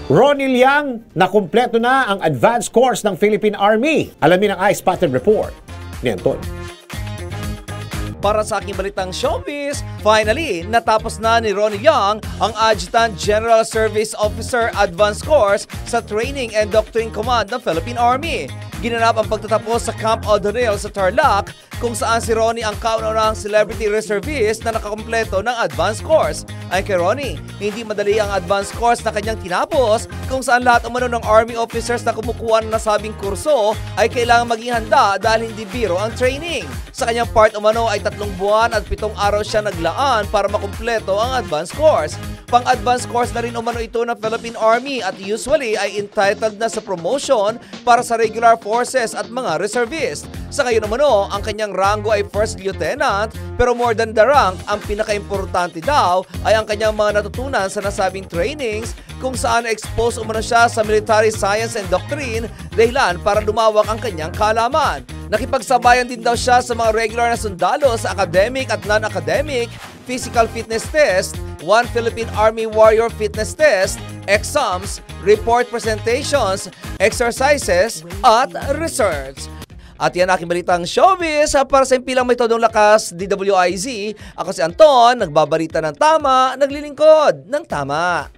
Ronnie Liang, nakumpleto na ang advanced course ng Philippine Army. Alamin ang iSpotted Report ni Anton. Para sa aking balitang showbiz, finally, natapos na ni Ronnie Liang ang Adjutant General Service Officer Advanced Course sa Training and Doctrine Command ng Philippine Army. Ginanap ang pagtatapos sa Camp O'Donnell sa Tarlac, kung saan si Ronnie ang kauna-unahang celebrity reservist na nakakumpleto ng advanced course. Ay kay Ronnie, hindi madali ang advanced course na kanyang tinapos, kung saan lahat umano ng Army officers na kumukuha ng nasabing kurso ay kailangan maging handa dahil hindi biro ang training. Sa kanyang part umano ay 3 buwan at 7 araw siya naglaan para makumpleto ang advanced course. Pang-advanced course na rin umano ito ng Philippine Army at usually ay entitled na sa promotion para sa regular forces at mga reservist. Sa ngayon umano, ang kanyang rango ay First Lieutenant, pero more than the rank, ang pinaka-importante daw ay ang kanyang mga natutunan sa nasabing trainings, kung saan expose umano siya sa military science and doctrine, dahilan para lumawak ang kanyang kaalaman. Nakipagsabayan din daw siya sa mga regular na sundalo sa academic at non-academic, physical fitness test, 1 Philippine Army Warrior Fitness Test, exams, report presentations, exercises, at research. At yan aking balitang showbiz para sa impilang may todong lakas, DWIZ. Ako si Anton, nagbabalita ng tama, naglilingkod ng tama.